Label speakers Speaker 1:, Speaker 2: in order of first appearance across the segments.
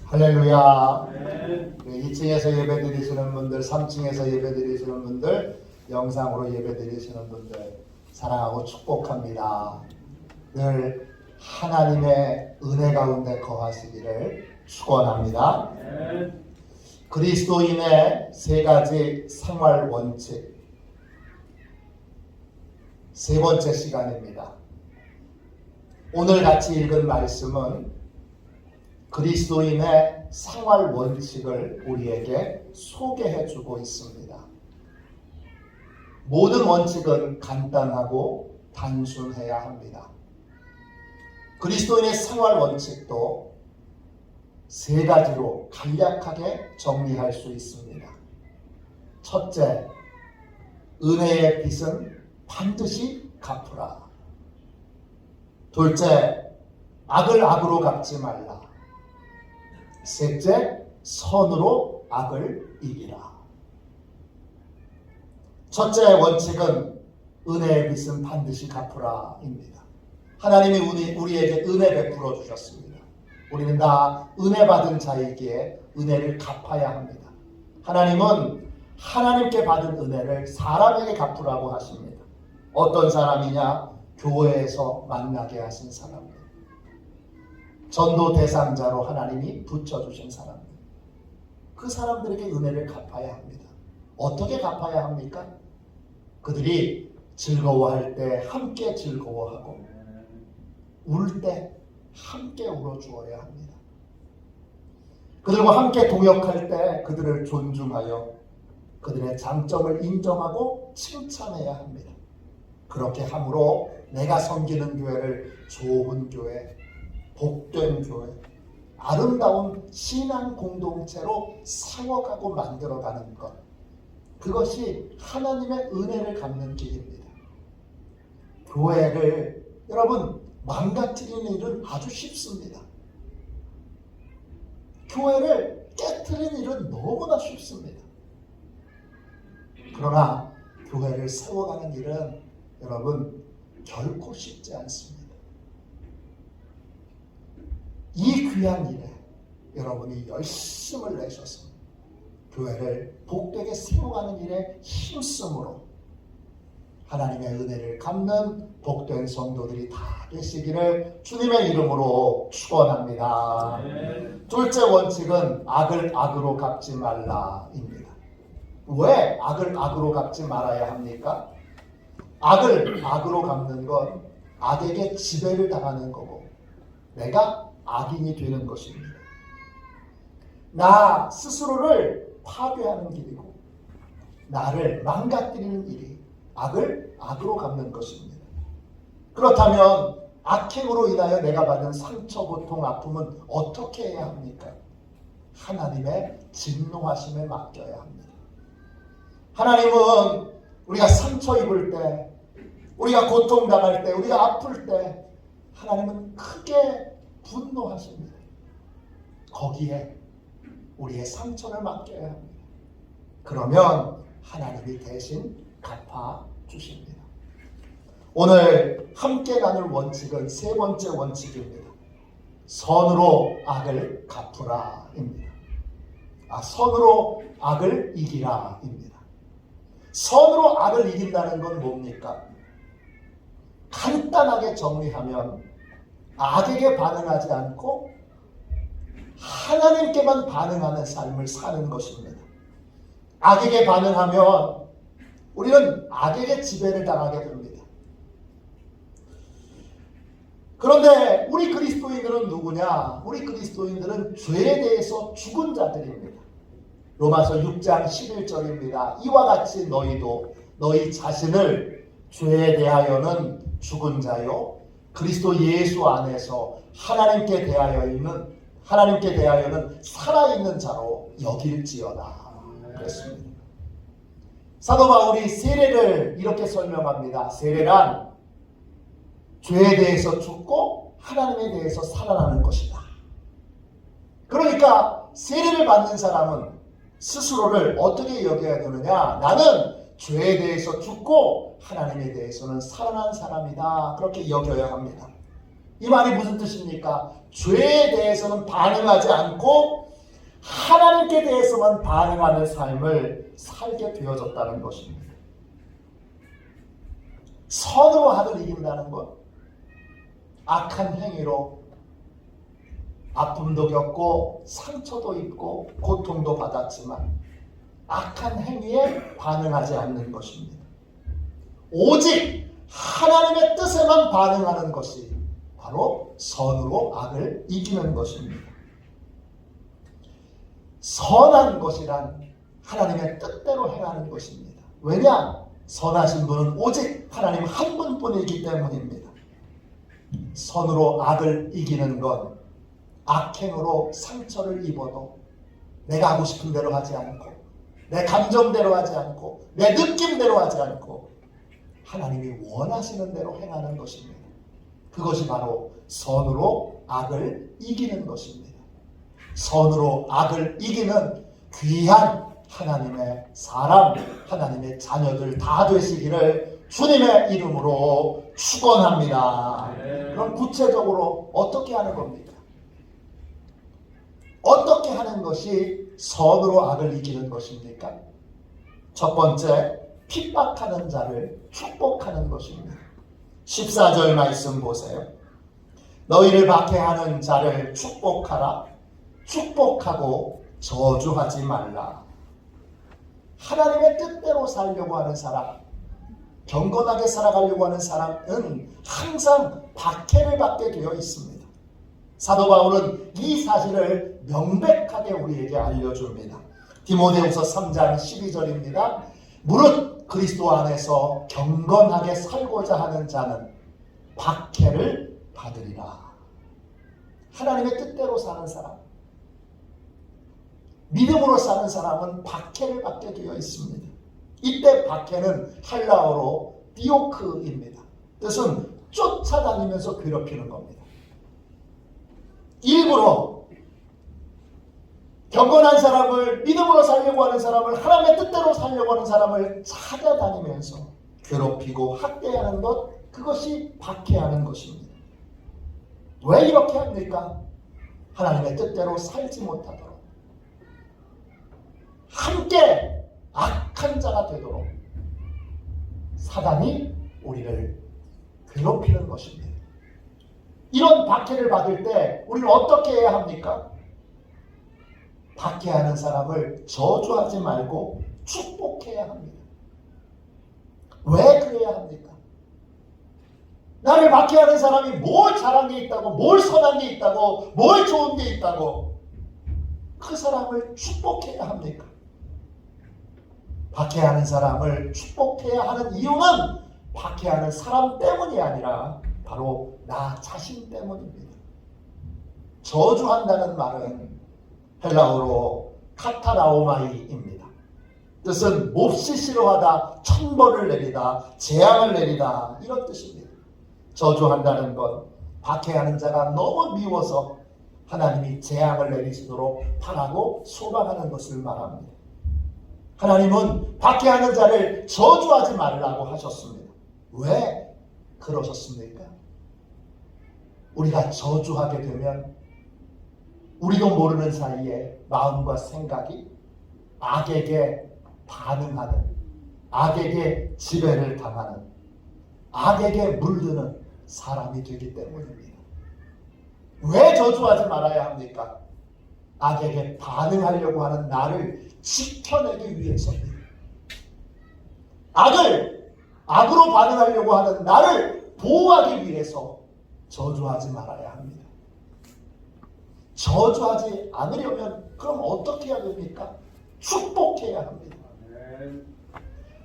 Speaker 1: 할렐루야. 2층에서 예배 드리시는 분들, 3층에서 예배 드리시는 분들, 영상으로 예배 드리시는 분들 사랑하고 축복합니다. 늘 하나님의 은혜 가운데 거하시기를 축원합니다. 그리스도인의 세 가지 생활 원칙, 세 번째 시간입니다. 오늘 같이 읽은 말씀은 그리스도인의 생활 원칙을 우리에게 소개해 주고 있습니다. 모든 원칙은 간단하고 단순해야 합니다. 그리스도인의 생활 원칙도 세 가지로 간략하게 정리할 수 있습니다. 첫째, 은혜의 빚은 반드시 갚으라. 둘째, 악을 악으로 갚지 말라. 셋째, 선으로 악을 이기라. 첫째 원칙은 은혜의 빚은 반드시 갚으라입니다. 하나님이 우리에게 은혜 베풀어 주셨습니다. 우리는 다 은혜 받은 자이기에 은혜를 갚아야 합니다. 하나님은 하나님께 받은 은혜를 사람에게 갚으라고 하십니다. 어떤 사람이냐? 교회에서 만나게 하신 사람들, 전도 대상자로 하나님이 붙여주신 사람들, 그 사람들에게 은혜를 갚아야 합니다. 어떻게 갚아야 합니까? 그들이 즐거워할 때 함께 즐거워하고 울 때 함께 울어주어야 합니다. 그들과 함께 동역할 때 그들을 존중하여 그들의 장점을 인정하고 칭찬해야 합니다. 그렇게 함으로 내가 섬기는 교회를 좋은 교회, 복된 교회, 아름다운 신앙 공동체로 세워가고 만들어가는 것, 그것이 하나님의 은혜를 갚는 길입니다. 교회를 여러분 망가뜨리는 일은 아주 쉽습니다. 교회를 깨트리는 일은 너무나 쉽습니다. 그러나 교회를 세워가는 일은 여러분 결코 쉽지 않습니다. 이 귀한 일에 여러분이 열심을 내셔서 교회를 복되게 세워가는 일에 힘쓰므로 하나님의 은혜를 갚는 복된 성도들이 다 되시기를 주님의 이름으로 축원합니다. 둘째 원칙은 악을 악으로 갚지 말라입니다. 왜 악을 악으로 갚지 말아야 합니까? 악을 악으로 갚는 건 악에게 지배를 당하는 거고 내가 악인이 되는 것입니다. 나 스스로를 파괴하는 길이고 나를 망가뜨리는 일이 악을 악으로 갚는 것입니다. 그렇다면 악행으로 인하여 내가 받은 상처, 고통, 아픔은 어떻게 해야 합니까? 하나님의 진노하심에 맡겨야 합니다. 하나님은 우리가 상처 입을 때, 우리가 고통당할 때, 우리가 아플 때 하나님은 크게 분노하십니다. 거기에 우리의 상처를 맡겨야 합니다. 그러면 하나님이 대신 갚아주십니다. 오늘 함께 나눌 원칙은 세 번째 원칙입니다. 선으로 악을 갚으라입니다. 선으로 악을 이기라입니다. 선으로 악을 이긴다는 건 뭡니까? 간단하게 정리하면 악에게 반응하지 않고 하나님께만 반응하는 삶을 사는 것입니다. 악에게 반응하면 우리는 악에게 지배를 당하게 됩니다. 그런데 우리 그리스도인들은 누구냐? 우리 그리스도인들은 죄에 대해서 죽은 자들입니다. 로마서 6장 11절입니다. 이와 같이 너희도 너희 자신을 죄에 대하여는 죽은 자요 그리스도 예수 안에서 하나님께 대하여는 살아있는 자로 여길지어다. 그랬습니다. 사도 바울이 세례를 이렇게 설명합니다. 세례란 죄에 대해서 죽고 하나님에 대해서 살아나는 것이다. 그러니까 세례를 받는 사람은 스스로를 어떻게 여겨야 되느냐? 나는 죄에 대해서 죽고 하나님에 대해서는 살아난 사람이다. 그렇게 여겨야 합니다. 이 말이 무슨 뜻입니까? 죄에 대해서는 반응하지 않고 하나님께 대해서만 반응하는 삶을 살게 되어졌다는 것입니다. 선으로 악을 이긴다는 것, 악한 행위로 아픔도 겪고 상처도 입고 고통도 받았지만 악한 행위에 반응하지 않는 것입니다. 오직 하나님의 뜻에만 반응하는 것이 바로 선으로 악을 이기는 것입니다. 선한 것이란 하나님의 뜻대로 행하는 것입니다. 왜냐? 선하신 분은 오직 하나님 한 분뿐이기 때문입니다. 선으로 악을 이기는 건 악행으로 상처를 입어도 내가 하고 싶은 대로 하지 않고 내 감정대로 하지 않고 내 느낌대로 하지 않고 하나님이 원하시는 대로 행하는 것입니다. 그것이 바로 선으로 악을 이기는 것입니다. 선으로 악을 이기는 귀한 하나님의 사람, 하나님의 자녀들 다 되시기를 주님의 이름으로 축원합니다. 그럼 구체적으로 어떻게 하는 겁니까? 어떻게 하는 것이 선으로 악을 이기는 것입니까? 첫 번째, 핍박하는 자를 축복하는 것입니다. 14절 말씀 보세요. 너희를 박해하는 자를 축복하라. 축복하고 저주하지 말라. 하나님의 뜻대로 살려고 하는 사람, 경건하게 살아가려고 하는 사람은 항상 박해를 받게 되어 있습니다. 사도 바울은 이 사실을 명백하게 우리에게 알려줍니다. 디모데후서 3장 12절입니다. 무릇 그리스도 안에서 경건하게 살고자 하는 자는 박해를 받으리라. 하나님의 뜻대로 사는 사람, 믿음으로 사는 사람은 박해를 받게 되어 있습니다. 이때 박해는 헬라어로 디오크입니다. 뜻은 쫓아다니면서 괴롭히는 겁니다. 일부러 경건한 사람을, 믿음으로 살려고 하는 사람을, 하나님의 뜻대로 살려고 하는 사람을 찾아다니면서 괴롭히고 학대하는 것, 그것이 박해하는 것입니다. 왜 이렇게 합니까? 하나님의 뜻대로 살지 못하도록, 함께 악한 자가 되도록 사단이 우리를 괴롭히는 것입니다. 이런 박해를 받을 때 우리는 어떻게 해야 합니까? 박해하는 사람을 저주하지 말고 축복해야 합니다. 왜 그래야 합니까? 나를 박해하는 사람이 뭘 잘한 게 있다고, 뭘 선한 게 있다고, 뭘 좋은 게 있다고 그 사람을 축복해야 합니까? 박해하는 사람을 축복해야 하는 이유는 박해하는 사람 때문이 아니라 바로 나 자신 때문입니다. 저주한다는 말은 헬라어로 카타라오마이입니다. 뜻은 몹시 싫어하다, 천벌을 내리다, 재앙을 내리다, 이런 뜻입니다. 저주한다는 것, 박해하는 자가 너무 미워서 하나님이 재앙을 내리시도록 바라고 소망하는 것을 말합니다. 하나님은 박해하는 자를 저주하지 말라고 하셨습니다. 왜 그러셨습니까? 우리가 저주하게 되면 우리도 모르는 사이에 마음과 생각이 악에게 반응하는, 악에게 지배를 당하는, 악에게 물드는 사람이 되기 때문입니다. 왜 저주하지 말아야 합니까? 악에게 반응하려고 하는 나를 지켜내기 위해서입니다. 악으로 반응하려고 하는 나를 보호하기 위해서 저주하지 말아야 합니다. 저주하지 않으려면 그럼 어떻게 해야 됩니까? 축복해야 합니다.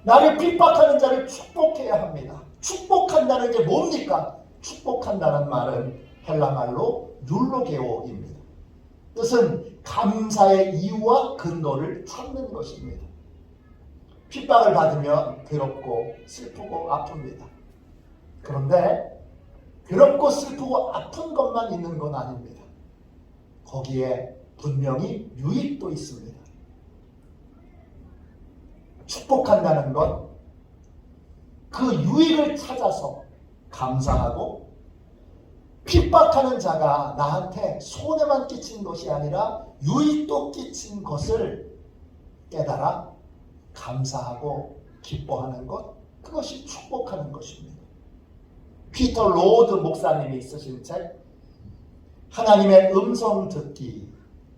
Speaker 1: 나를 핍박하는 자를 축복해야 합니다. 축복한다는 게 뭡니까? 축복한다는 말은 헬라말로 율로게오입니다. 뜻은 감사의 이유와 근거를 찾는 것입니다. 핍박을 받으면 괴롭고 슬프고 아픕니다. 그런데 괴롭고 슬프고 아픈 것만 있는 건 아닙니다. 거기에 분명히 유익도 있습니다. 축복한다는 것, 그 유익을 찾아서 감사하고 핍박하는 자가 나한테 손해만 끼친 것이 아니라 유익도 끼친 것을 깨달아 감사하고 기뻐하는 것, 그것이 축복하는 것입니다. 피터 로드 목사님이 쓰신 책 하나님의 음성 듣기,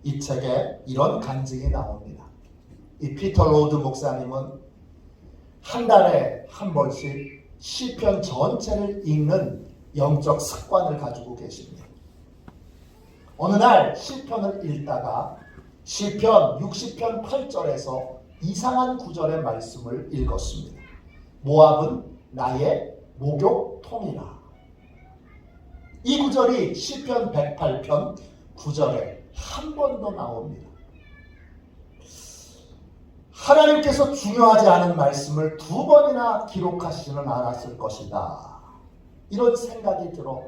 Speaker 1: 이 책에 이런 간증이 나옵니다. 이 피터 로드 목사님은 한 달에 한 번씩 시편 전체를 읽는 영적 습관을 가지고 계십니다. 어느 날 시편을 읽다가 시편 60편 8절에서 이상한 구절의 말씀을 읽었습니다. 모압은 나의 목욕통이라. 이 구절이 시편 108편 9절에 한 번 더 나옵니다. 하나님께서 중요하지 않은 말씀을 두 번이나 기록하시지는 않았을 것이다. 이런 생각이 들어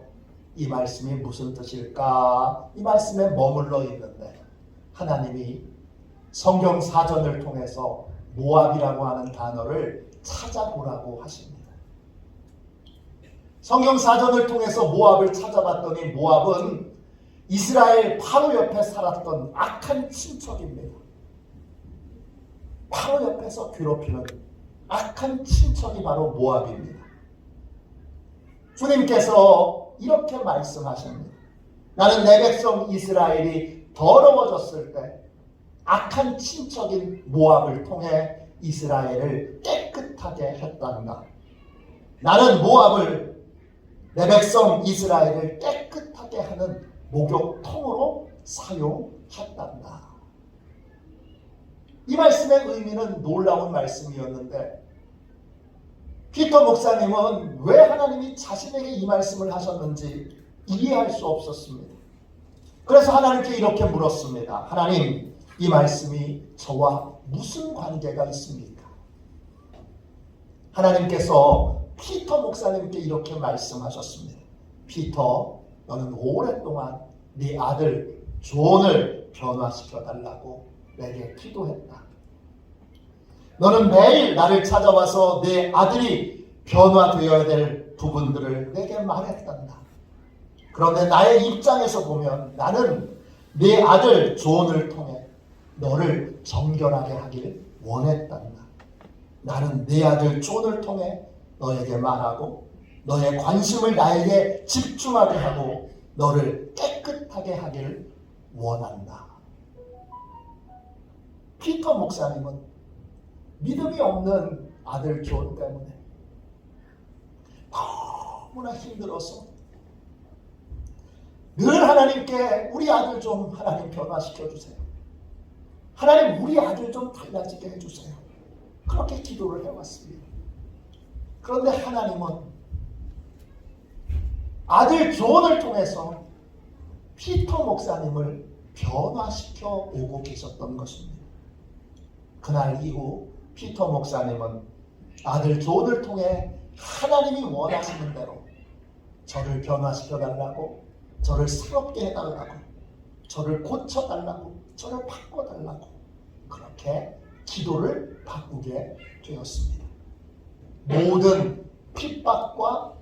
Speaker 1: 이 말씀이 무슨 뜻일까? 이 말씀에 머물러 있는데 하나님이 성경 사전을 통해서 모압이라고 하는 단어를 찾아보라고 하십니다. 성경 사전을 통해서 모압을 찾아봤더니 모압은 이스라엘 바로 옆에 살았던 악한 친척입니다. 바로 옆에서 괴롭히는 악한 친척이 바로 모압입니다. 주님께서 이렇게 말씀하십니다. 나는 내 백성 이스라엘이 더러워졌을 때 악한 친척인 모압을 통해 이스라엘을 깨끗하게 했단다. 나는 모압을 내 백성 이스라엘을 깨끗하게 하는 목욕통으로 사용했단다. 이 말씀의 의미는 놀라운 말씀이었는데 피터 목사님은 왜 하나님이 자신에게 이 말씀을 하셨는지 이해할 수 없었습니다. 그래서 하나님께 이렇게 물었습니다. 하나님, 이 말씀이 저와 무슨 관계가 있습니까? 하나님께서 피터 목사님께 이렇게 말씀하셨습니다. 피터, 너는 오랫동안 네 아들 존을 변화시켜달라고 내게 기도했다. 너는 매일 나를 찾아와서 내 아들이 변화되어야 될 부분들을 내게 말했단다. 그런데 나의 입장에서 보면 나는 내 아들 존을 통해 너를 정결하게 하길 원했단다. 나는 내 아들 존을 통해 너에게 말하고 너의 관심을 나에게 집중하게 하고 너를 깨끗하게 하길 원한다. 피터 목사님은 믿음이 없는 아들 존 때문에 너무나 힘들어서 늘 하나님께 우리 아들 좀 하나님 변화시켜주세요. 하나님 우리 아들 좀 달라지게 해주세요. 그렇게 기도를 해왔습니다. 그런데 하나님은 아들 존을 통해서 피터 목사님을 변화시켜 오고 계셨던 것입니다. 그날 이후 피터 목사님은 아들 존을 통해 하나님이 원하시는 대로 저를 변화시켜달라고, 저를 새롭게 해달라고, 저를 고쳐달라고, 저를 바꿔달라고 그렇게 기도를 바꾸게 되었습니다. 모든 핍박과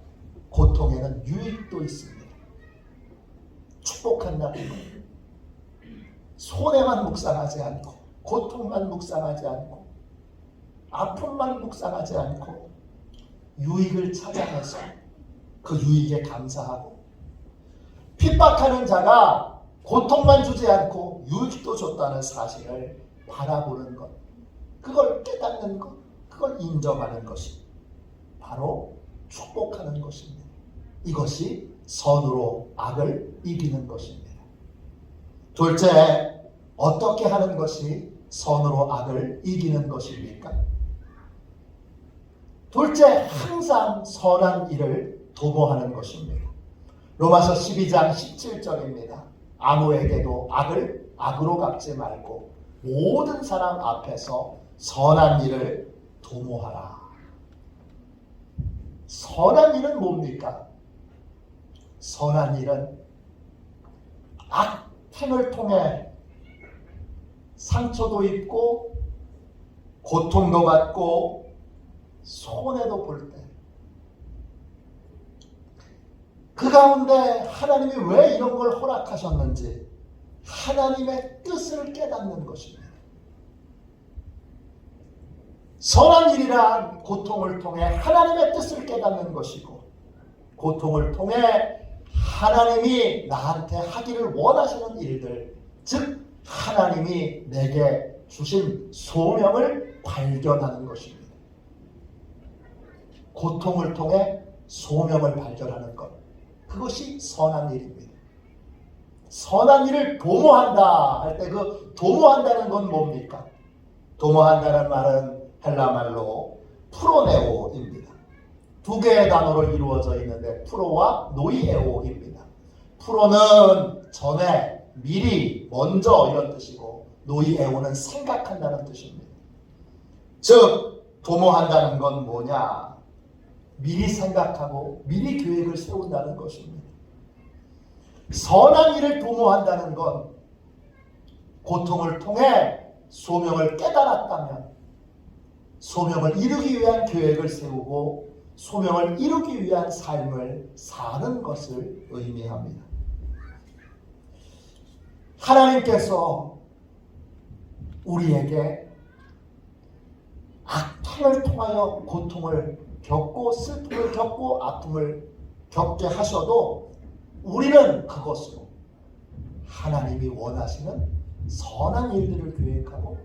Speaker 1: 고통에는 유익도 있습니다. 축복한다는 것, 손해만 묵상하지 않고 고통만 묵상하지 않고 아픔만 묵상하지 않고 유익을 찾아내서 그 유익에 감사하고 핍박하는 자가 고통만 주지 않고 유익도 줬다는 사실을 바라보는 것, 그걸 깨닫는 것, 그걸 인정하는 것이 바로 축복하는 것입니다. 이것이 선으로 악을 이기는 것입니다. 둘째, 어떻게 하는 것이 선으로 악을 이기는 것입니까? 둘째, 항상 선한 일을 도모하는 것입니다. 로마서 12장 17절입니다. 아무에게도 악을 악으로 갚지 말고 모든 사람 앞에서 선한 일을 도모하라. 선한 일은 뭡니까? 선한 일은 악행을 통해 상처도 입고 고통도 받고 손해도 볼 때 그 가운데 하나님이 왜 이런 걸 허락하셨는지 하나님의 뜻을 깨닫는 것입니다. 선한 일이란 고통을 통해 하나님의 뜻을 깨닫는 것이고, 고통을 통해 하나님이 나한테 하기를 원하시는 일들, 즉 하나님이 내게 주신 소명을 발견하는 것입니다. 고통을 통해 소명을 발견하는 것, 그것이 선한 일입니다. 선한 일을 도모한다 할 때 그 도모한다는 건 뭡니까? 도모한다는 말은 헬라 말로 프로네오입니다. 두 개의 단어로 이루어져 있는데 프로와 노이에오입니다. 프로는 전에, 미리, 먼저 이런 뜻이고, 노이에오는 생각한다는 뜻입니다. 즉 도모한다는 건 뭐냐? 미리 생각하고 미리 계획을 세운다는 것입니다. 선한 일을 도모한다는 건 고통을 통해 소명을 깨달았다면 소명을 이루기 위한 계획을 세우고 소명을 이루기 위한 삶을 사는 것을 의미합니다. 하나님께서 우리에게 악행을 통하여 고통을 겪고 슬픔을 겪고 아픔을 겪게 하셔도 우리는 그것으로 하나님이 원하시는 선한 일들을 계획하고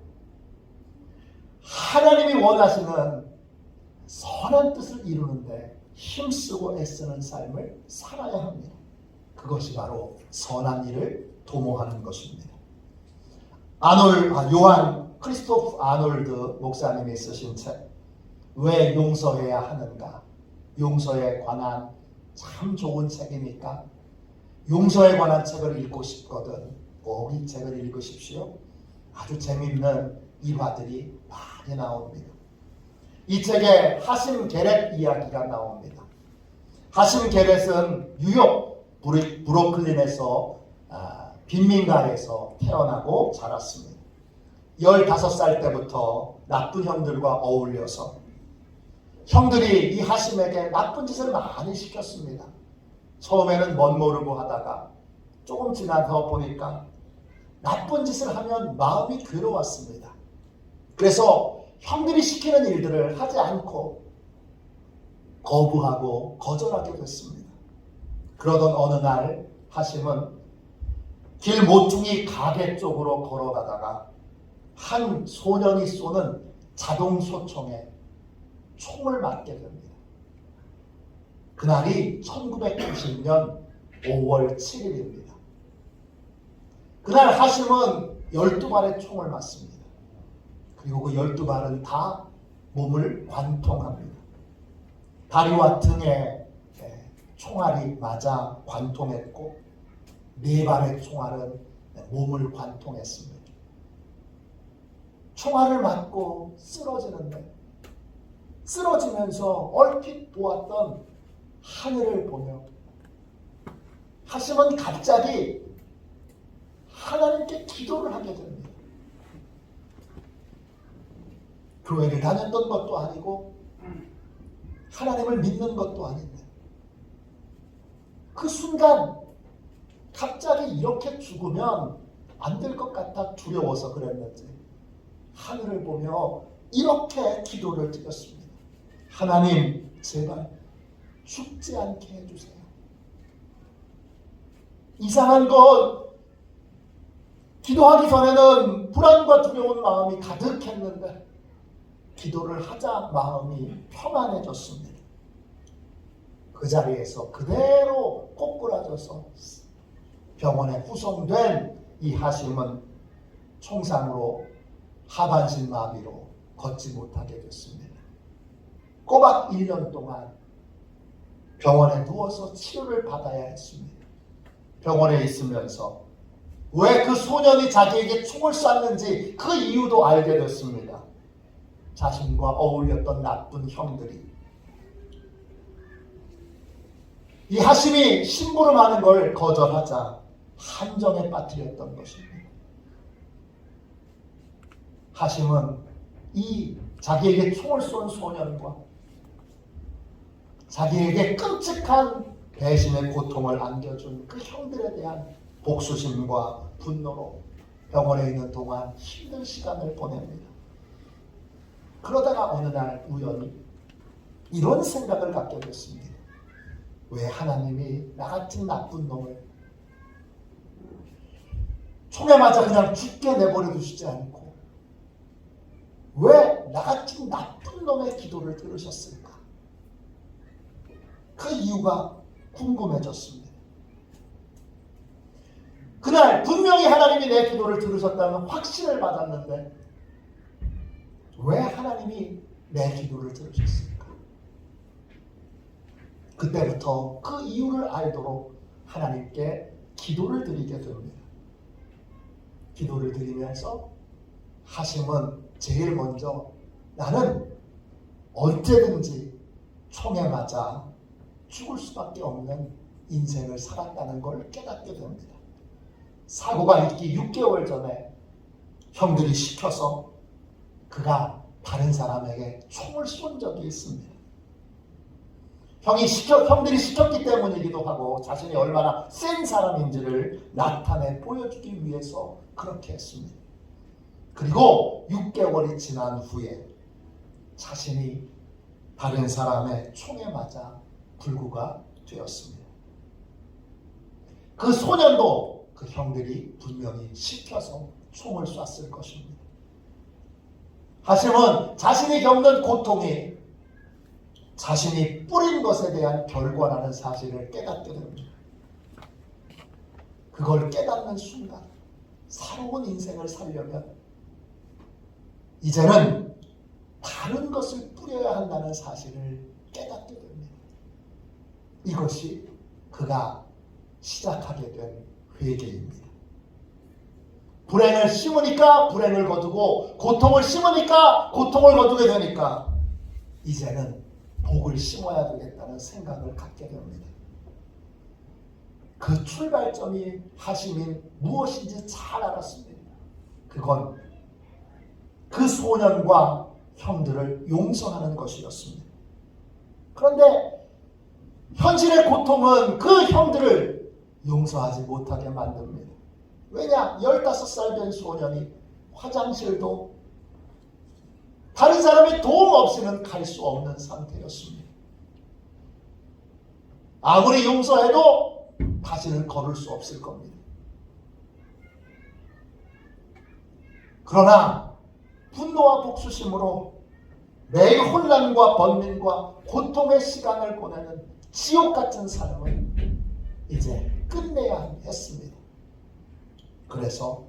Speaker 1: 하나님이 원하시는 선한 뜻을 이루는데 힘쓰고 애쓰는 삶을 살아야 합니다. 그것이 바로 선한 일을 도모하는 것입니다. 요한 크리스토프 아놀드 목사님이 쓰신 책, 왜 용서해야 하는가? 용서에 관한 참 좋은 책이니까 용서에 관한 책을 읽고 싶거든 꼭 이 책을 읽으십시오. 아주 재미있는 일화들이 많이 나옵니다. 이 책에 하심 게렛 이야기가 나옵니다. 하심 게렛은 뉴욕 브루클린에서 빈민가에서 태어나고 자랐습니다. 15살 때부터 나쁜 형들과 어울려서 형들이 이 하심에게 나쁜 짓을 많이 시켰습니다. 처음에는 멋모르고 하다가 조금 지나서 보니까 나쁜 짓을 하면 마음이 괴로웠습니다. 그래서 형들이 시키는 일들을 하지 않고 거부하고 거절하게 됐습니다. 그러던 어느 날 하심은 길 모퉁이 가게 쪽으로 걸어가다가 한 소년이 쏘는 자동소총에 총을 맞게 됩니다. 그날이 1990년 5월 7일입니다. 그날 하심은 12발의 총을 맞습니다. 그리고 그 12발은 다 몸을 관통합니다. 다리와 등에 총알이 맞아 관통했고 4발의 총알은 몸을 관통했습니다. 총알을 맞고 쓰러지는데 쓰러지면서 얼핏 보았던 하늘을 보며 하심은 갑자기 하나님께 기도를 하게 됩니다. 교회를 다녔던 것도 아니고 하나님을 믿는 것도 아닌데 그 순간 갑자기 이렇게 죽으면 안 될 것 같아 두려워서 그랬는지 하늘을 보며 이렇게 기도를 드렸습니다. 하나님, 제발 죽지 않게 해주세요. 이상한 건 기도하기 전에는 불안과 두려운 마음이 가득했는데 기도를 하자 마음이 평안해졌습니다. 그 자리에서 그대로 꼬꾸라져서 병원에 후송된 이 하심은 총상으로 하반신 마비로 걷지 못하게 됐습니다. 꼬박 1년 동안 병원에 누워서 치료를 받아야 했습니다. 병원에 있으면서 왜 그 소년이 자기에게 총을 쐈는지 그 이유도 알게 됐습니다. 자신과 어울렸던 나쁜 형들이 이 하심이 심부름하는 걸 거절하자 함정에 빠뜨렸던 것입니다. 하심은 이 자기에게 총을 쏜 소년과 자기에게 끔찍한 배신의 고통을 안겨준 그 형들에 대한 복수심과 분노로 병원에 있는 동안 힘든 시간을 보냅니다. 그러다가 어느 날 우연히 이런 생각을 갖게 됐습니다. 왜 하나님이 나 같은 나쁜 놈을 총에 맞아 그냥 죽게 내버려 두시지 않고 왜 나 같은 나쁜 놈의 기도를 들으셨을까? 그 이유가 궁금해졌습니다. 그날 분명히 하나님이 내 기도를 들으셨다는 확신을 받았는데 왜 하나님이 내 기도를 들으셨을까? 그때부터 그 이유를 알도록 하나님께 기도를 드리게 됩니다. 기도를 드리면서 하심은 제일 먼저 나는 언제든지 총에 맞아 죽을 수밖에 없는 인생을 살았다는 걸 깨닫게 됩니다. 사고가 있기 6개월 전에 형들이 시켜서 그가 다른 사람에게 총을 쏜 적이 있습니다. 형들이 시켰기 때문이기도 하고 자신이 얼마나 센 사람인지를 나타내 보여주기 위해서 그렇게 했습니다. 그리고 6개월이 지난 후에 자신이 다른 사람의 총에 맞아 불구가 되었습니다. 그 소년도 그 형들이 분명히 시켜서 총을 쐈을 것입니다. 하심은 자신이 겪는 고통이 자신이 뿌린 것에 대한 결과라는 사실을 깨닫게 됩니다. 그걸 깨닫는 순간 새로운 인생을 살려면 이제는 다른 것을 뿌려야 한다는 사실을 깨닫게 됩니다. 이것이 그가 시작하게 된 회개입니다. 불행을 심으니까 불행을 거두고 고통을 심으니까 고통을 거두게 되니까 이제는 복을 심어야 되겠다는 생각을 갖게 됩니다. 그 출발점이 하심인 무엇인지 잘 알았습니다. 그건 그 소년과 형들을 용서하는 것이었습니다. 그런데 현실의 고통은 그 형들을 용서하지 못하게 만듭니다. 왜냐? 15살 된 소년이 화장실도 다른 사람의 도움 없이는 갈 수 없는 상태였습니다. 아무리 용서해도 다시는 걸을 수 없을 겁니다. 그러나 분노와 복수심으로 매일 혼란과 번민과 고통의 시간을 보내는 지옥 같은 삶을 이제 끝내야 했습니다. 그래서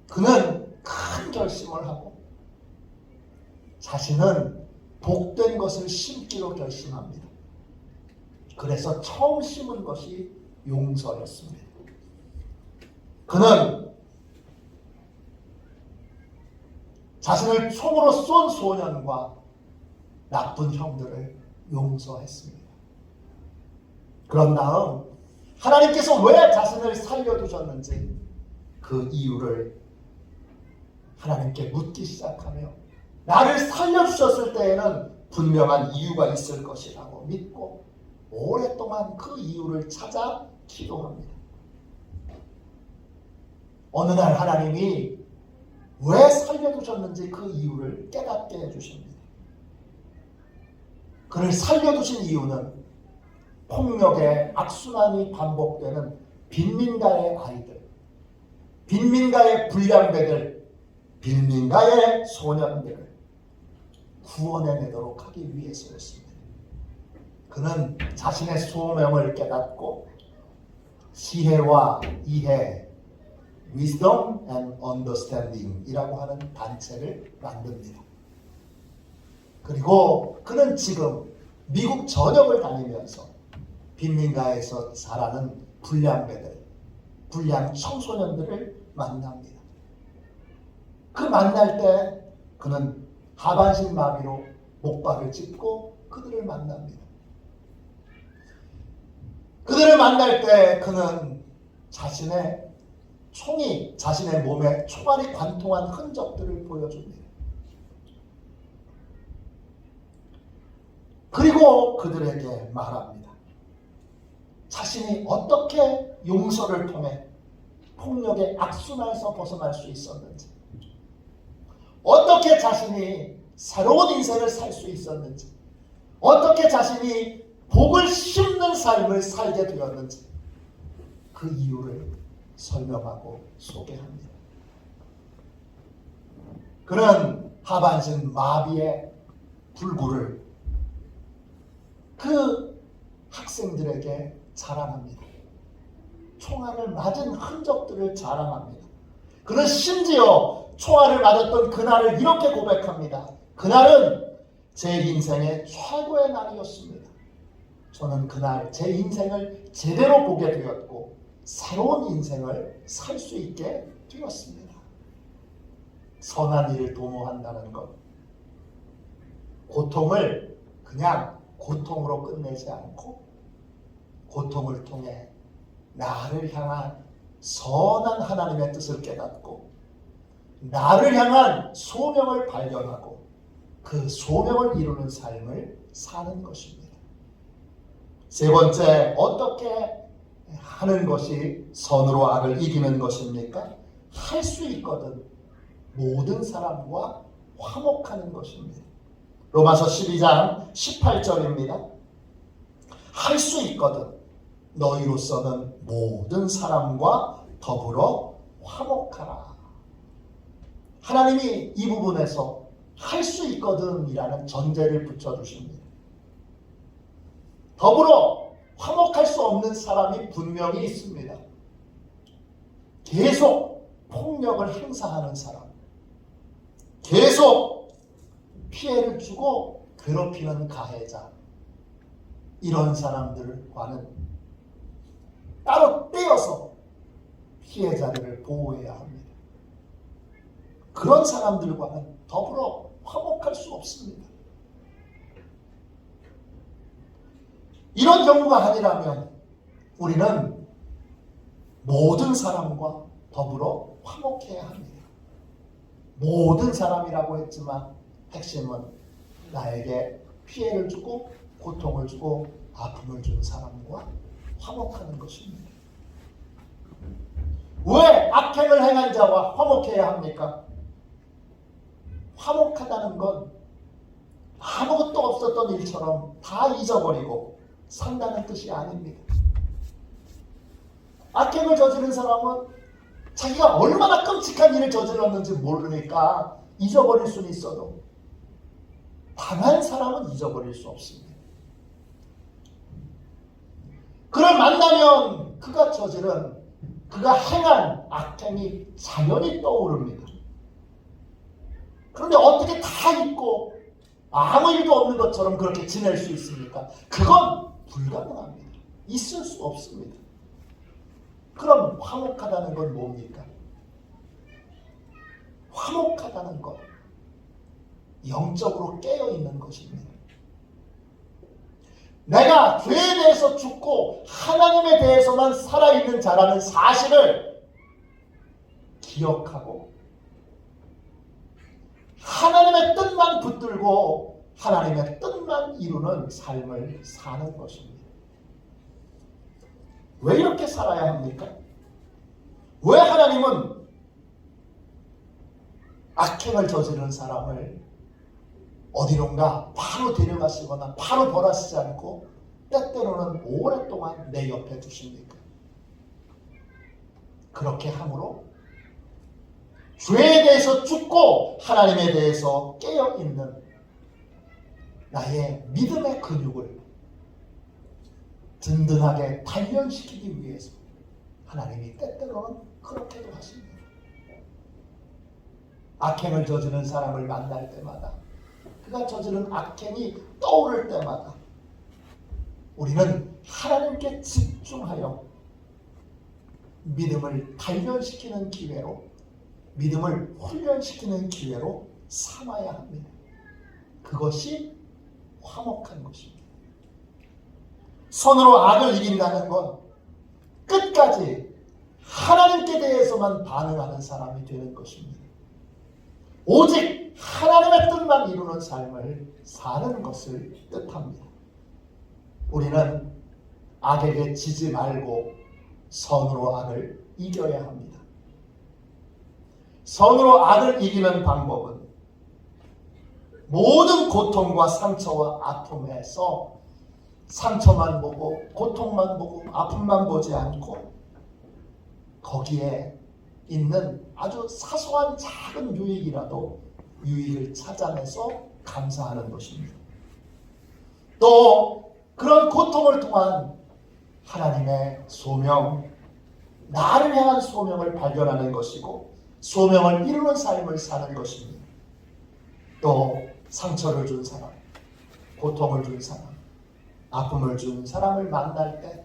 Speaker 1: 그는 큰 결심을 하고 자신은 복된 것을 심기로 결심합니다. 그래서 처음 심은 것이 용서였습니다. 그는 자신을 총으로 쏜 소년과 나쁜 형들을 용서했습니다. 그런 다음 하나님께서 왜 자신을 살려두셨는지 그 이유를 하나님께 묻기 시작하며 나를 살려주셨을 때에는 분명한 이유가 있을 것이라고 믿고 오랫동안 그 이유를 찾아 기도합니다. 어느 날 하나님이 왜 살려두셨는지 그 이유를 깨닫게 해주십니다. 그를 살려두신 이유는 폭력의 악순환이 반복되는 빈민가의 아이들, 빈민가의 불량배들, 빈민가의 소년들을 구원해내도록 하기 위해서였습니다. 그는 자신의 소명을 깨닫고 지혜와 이해, Wisdom and Understanding 이라고 하는 단체를 만듭니다. 그리고 그는 지금 미국 전역을 다니면서 빈민가에서 자라는 불량배들, 불량 청소년들을 만납니다. 그 만날 때 그는 하반신 마비로 목발을 짚고 그들을 만납니다. 그들을 만날 때 그는 자신의 총이 자신의 몸에 총알이 관통한 흔적들을 보여줍니다. 그리고 그들에게 말합니다. 자신이 어떻게 용서를 통해 폭력의 악순환에서 벗어날 수 있었는지, 어떻게 자신이 새로운 인생을 살 수 있었는지, 어떻게 자신이 복을 심는 삶을 살게 되었는지 그 이유를 설명하고 소개합니다. 그는 하반신 마비의 불구를 그 학생들에게 자랑합니다. 총알을 맞은 흔적들을 자랑합니다. 그는 심지어 총알을 맞았던 그날을 이렇게 고백합니다. 그날은 제 인생의 최고의 날이었습니다. 저는 그날 제 인생을 제대로 보게 되었고 새로운 인생을 살 수 있게 되었습니다. 선한 일을 도모한다는 것, 고통을 그냥 고통으로 끝내지 않고 고통을 통해 나를 향한 선한 하나님의 뜻을 깨닫고 나를 향한 소명을 발견하고 그 소명을 이루는 삶을 사는 것입니다. 세 번째, 어떻게 하는 것이 선으로 악을 이기는 것입니까? 할 수 있거든 모든 사람과 화목하는 것입니다. 로마서 12장 18절입니다. 할 수 있거든 너희로서는 모든 사람과 더불어 화목하라. 하나님이 이 부분에서 할 수 있거든 이라는 전제를 붙여주십니다. 더불어 화목할 수 없는 사람이 분명히 있습니다. 계속 폭력을 행사하는 사람, 계속 피해를 주고 괴롭히는 가해자, 이런 사람들과는 따로 떼어서 피해자들을 보호해야 합니다. 그런 사람들과는 더불어 화목할 수 없습니다. 이런 경우가 아니라면 우리는 모든 사람과 더불어 화목해야 합니다. 모든 사람이라고 했지만 핵심은 나에게 피해를 주고 고통을 주고 아픔을 준 사람과 화목하는 것입니다. 왜 악행을 행한 자와 화목해야 합니까? 화목하다는 건 아무것도 없었던 일처럼 다 잊어버리고 산다는 뜻이 아닙니다. 악행을 저지른 사람은 자기가 얼마나 끔찍한 일을 저질렀는지 모르니까 잊어버릴 수는 있어도 당한 사람은 잊어버릴 수 없습니다. 그를 만나면 그가 저지른, 그가 행한 악행이 자연히 떠오릅니다. 그런데 어떻게 다 잊고 아무 일도 없는 것처럼 그렇게 지낼 수 있습니까? 그건 불가능합니다. 있을 수 없습니다. 그럼 화목하다는 건 뭡니까? 화목하다는 것, 영적으로 깨어있는 것입니다. 내가 죄에 대해서 죽고 하나님에 대해서만 살아있는 자라는 사실을 기억하고 하나님의 뜻만 붙들고 하나님의 뜻만 이루는 삶을 사는 것입니다. 왜 이렇게 살아야 합니까? 왜 하나님은 악행을 저지른 사람을 어디론가 바로 데려가시거나 바로 벌하시지 않고 때때로는 오랫동안 내 옆에 두십니까? 그렇게 함으로 죄에 대해서 죽고 하나님에 대해서 깨어있는 나의 믿음의 근육을 든든하게 단련시키기 위해서 하나님이 때때로는 그렇게도 하십니다. 악행을 저지른 사람을 만날 때마다 그가 저지른 악행이 떠오를 때마다 우리는 하나님께 집중하여 믿음을 단련시키는 기회로, 믿음을 훈련시키는 기회로 삼아야 합니다. 그것이 화목한 것입니다. 손으로 악을 이긴다는 건 끝까지 하나님께 대해서만 반응하는 사람이 되는 것입니다. 오직 하나님의 뜻만 이루는 삶을 사는 것을 뜻합니다. 우리는 악에게 지지 말고 선으로 악을 이겨야 합니다. 선으로 악을 이기는 방법은 모든 고통과 상처와 아픔에서 상처만 보고 고통만 보고 아픔만 보지 않고 거기에 있는 아주 사소한 작은 유익이라도 유익을 찾아내서 감사하는 것입니다. 또 그런 고통을 통한 하나님의 소명, 나를 향한 소명을 발견하는 것이고 소명을 이루는 삶을 사는 것입니다. 또 상처를 준 사람, 고통을 준 사람, 아픔을 준 사람을 만날 때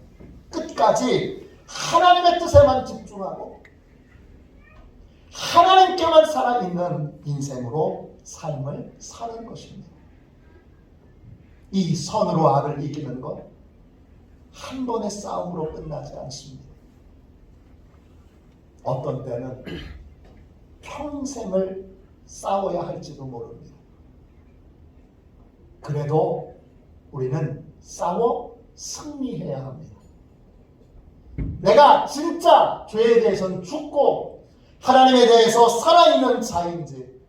Speaker 1: 끝까지 하나님의 뜻에만 집중하고 하나님께만 살아있는 인생으로 삶을 사는 것입니다. 이 선으로 악을 이기는 것 한 번의 싸움으로 끝나지 않습니다. 어떤 때는 평생을 싸워야 할지도 모릅니다. 그래도 우리는 싸워 승리해야 합니다. 내가 진짜 죄에 대해서는 죽고 하나님에 대해서 살아있는 자인지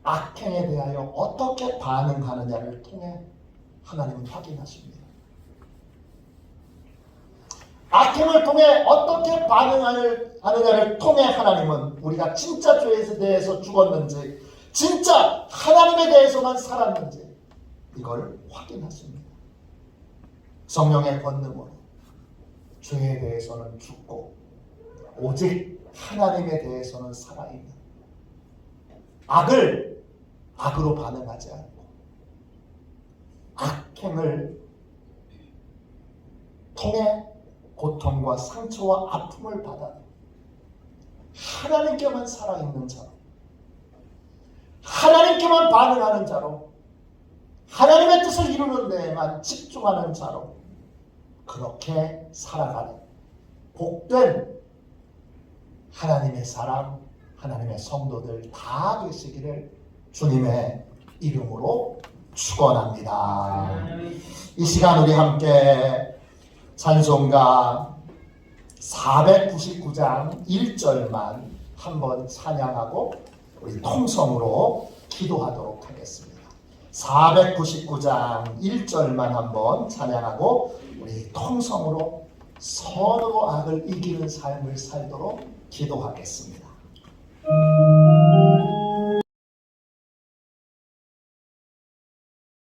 Speaker 1: 악행에 대하여 어떻게 반응하느냐를 통해 하나님은 확인하십니다. 악행을 통해 어떻게 반응하느냐를 통해 하나님은 우리가 진짜 죄에 대해서 죽었는지 진짜 하나님에 대해서만 살았는지 이걸 확인하십니다. 성령의 권능으로 죄에 대해서는 죽고 오직 하나님에 대해서는 살아있는 악을 악으로 반응하지 않고 악행을 통해 고통과 상처와 아픔을 받아 하나님께만 살아있는 자로 하나님께만 반응하는 자로 하나님의 뜻을 이루는 데에만 집중하는 자로 그렇게 살아가는 복된 하나님의 사람, 하나님의 성도들 다 되시기를 주님의 이름으로 축원합니다. 이 시간 우리 함께 찬송가 499장 1절만 한번 찬양하고 우리 통성으로 기도하도록 하겠습니다. 499장 1절만 한번 찬양하고 우리 통성으로 선으로 악을 이기는 삶을 살도록 기도하겠습니다.